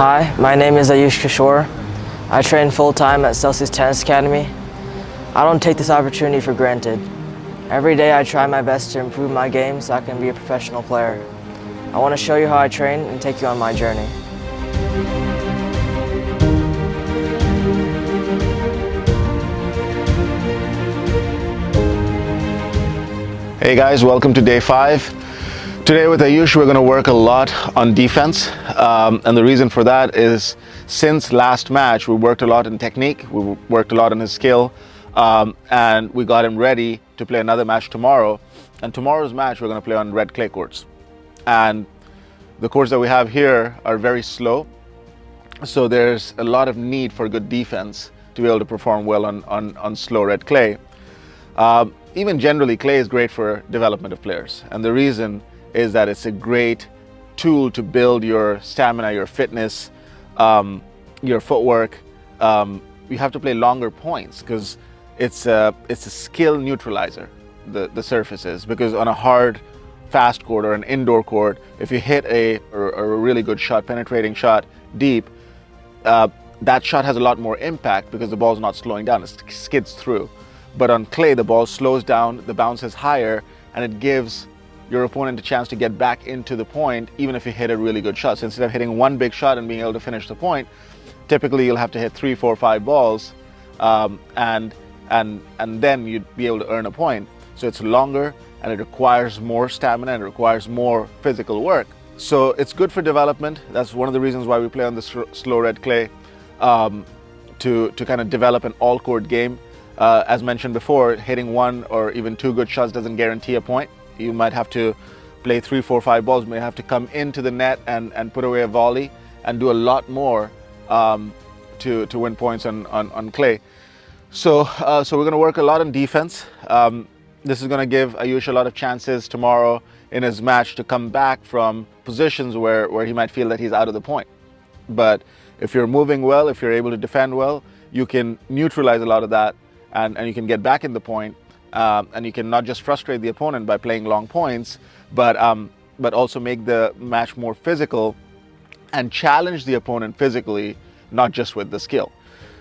Hi, my name is Ayush Kishore. I train full-time at Celsius Tennis Academy. I don't take this opportunity for granted. Every day I try my best to improve my game so I can be a professional player. I want to show you how I train and take you on my journey. Hey guys, welcome to day 5. Today with Ayush, we're going to work a lot on defense. And the reason for that is since last match, we worked a lot in technique, we worked a lot on his skill, and we got him ready to play another match tomorrow. And tomorrow's match, we're going to play on red clay courts. And the courts that we have here are very slow. So there's a lot of need for good defense to be able to perform well on slow red clay. Even generally, clay is great for development of players. And the reason is that it's a great tool to build your stamina, your fitness, your footwork. You have to play longer points because it's a skill neutralizer, the surface is. Because on a hard, fast court or an indoor court, if you hit a really good shot, penetrating shot deep, that shot has a lot more impact because the ball's not slowing down, it skids through. But on clay, the ball slows down, the bounce is higher, and it gives your opponent a chance to get back into the point, even if you hit a really good shot. So instead of hitting one big shot and being able to finish the point, typically you'll have to hit 3, 4, 5 balls, and then you'd be able to earn a point. So it's longer, and it requires more stamina, and it requires more physical work. So it's good for development. That's one of the reasons why we play on the slow red clay, to kind of develop an all-court game. As mentioned before, hitting 1 or even 2 good shots doesn't guarantee a point. You might have to play 3, 4, 5 balls. You may have to come into the net and put away a volley and do a lot more to win points on clay. So we're going to work a lot on defense. This is going to give Ayush a lot of chances tomorrow in his match to come back from positions where he might feel that he's out of the point. But if you're moving well, if you're able to defend well, you can neutralize a lot of that and you can get back in the point. And you can not just frustrate the opponent by playing long points, but also make the match more physical and challenge the opponent physically, not just with the skill.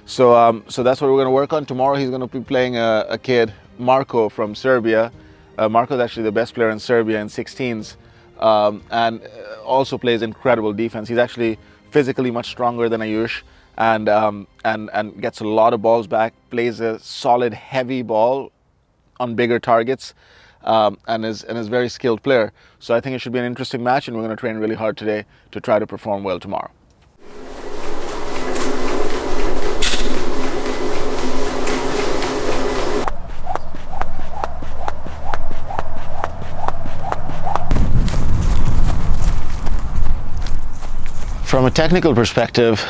So that's what we're going to work on. Tomorrow he's going to be playing a kid, Marco, from Serbia. Marco is actually the best player in Serbia in 16s, and also plays incredible defense. He's actually physically much stronger than Ayush, and gets a lot of balls back, plays a solid heavy ball on bigger targets, and is a very skilled player. So I think it should be an interesting match, and we're going to train really hard today to try to perform well tomorrow. From a technical perspective,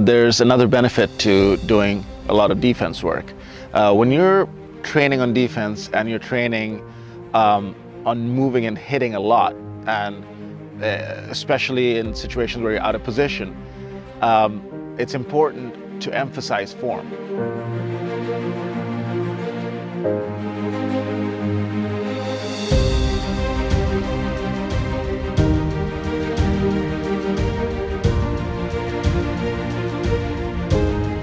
there's another benefit to doing a lot of defense work. When you're training on defense and you're training on moving and hitting a lot, and especially in situations where you're out of position, it's important to emphasize form.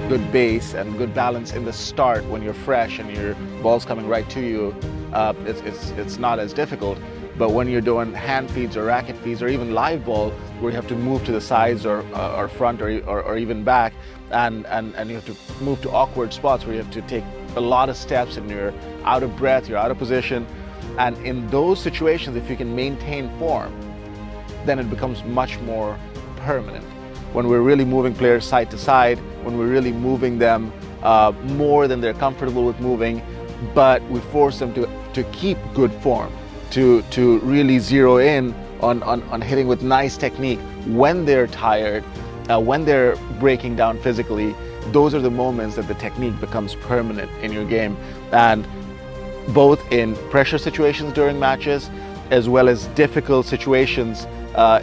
Good base and good balance in the start when you're fresh and your ball's coming right to you, it's not as difficult. But when you're doing hand feeds or racket feeds or even live ball, where you have to move to the sides or front or even back, and you have to move to awkward spots where you have to take a lot of steps and you're out of breath, you're out of position. And in those situations, if you can maintain form, then it becomes much more permanent. When we're really moving players side to side, when we're really moving them more than they're comfortable with moving, but we force them to keep good form, to really zero in on hitting with nice technique when they're tired, when they're breaking down physically. Those are the moments that the technique becomes permanent in your game. And both in pressure situations during matches, as well as difficult situations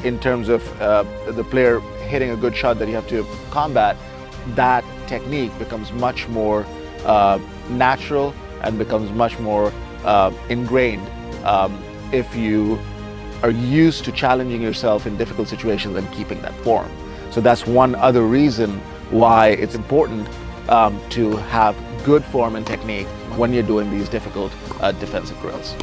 in terms of the player hitting a good shot that you have to combat, that technique becomes much more natural and becomes much more ingrained if you are used to challenging yourself in difficult situations and keeping that form. So that's one other reason why it's important to have good form and technique when you're doing these difficult defensive drills.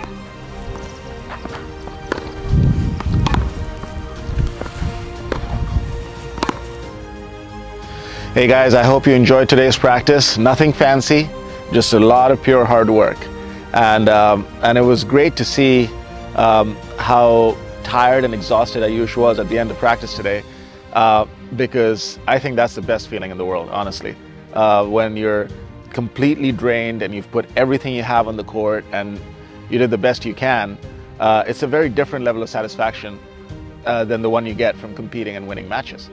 Hey guys, I hope you enjoyed today's practice. Nothing fancy, just a lot of pure hard work. And it was great to see how tired and exhausted Ayush was at the end of practice today, because I think that's the best feeling in the world, honestly. When you're completely drained and you've put everything you have on the court and you did the best you can, it's a very different level of satisfaction than the one you get from competing and winning matches.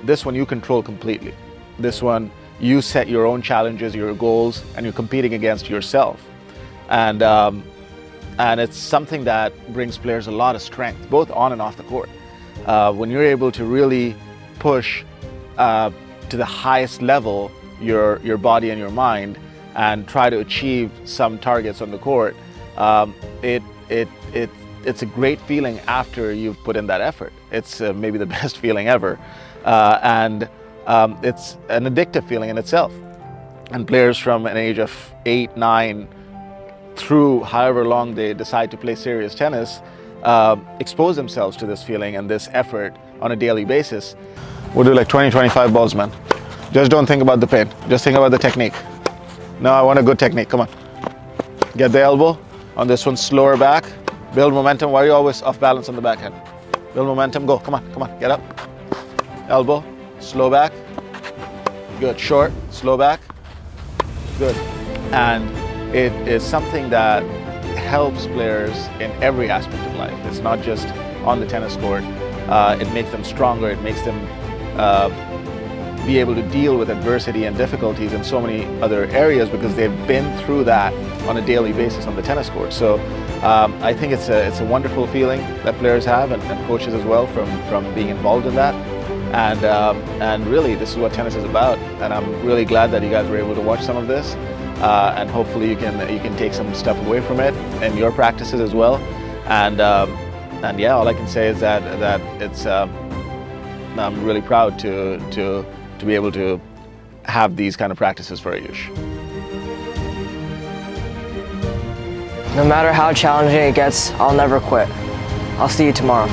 This one you control completely. This one you set your own challenges, your goals, and you're competing against yourself. And it's something that brings players a lot of strength, both on and off the court. When you're able to really push to the highest level your body and your mind and try to achieve some targets on the court, it's a great feeling after you've put in that effort. It's maybe the best feeling ever. And it's an addictive feeling in itself. And players from an age of 8, 9, through however long they decide to play serious tennis, expose themselves to this feeling and this effort on a daily basis. We'll do like 20, 25 balls, man. Just don't think about the pain. Just think about the technique. No, I want a good technique. Come on. Get the elbow. On this one, slower back. Build momentum. Why are you always off balance on the backhand? Build momentum. Go. Come on. Come on. Get up. Elbow. Slow back. Good. Short. Slow back. Good. And it is something that helps players in every aspect of life. It's not just on the tennis court. It makes them stronger. It makes them be able to deal with adversity and difficulties in so many other areas because they've been through that on a daily basis on the tennis court. So I think it's a wonderful feeling that players have and coaches as well from being involved in that. And really, this is what tennis is about. And I'm really glad that you guys were able to watch some of this. And hopefully you can take some stuff away from it in your practices as well. And yeah, all I can say is that it's I'm really proud to be able to have these kind of practices for Ayush. No matter how challenging it gets, I'll never quit. I'll see you tomorrow.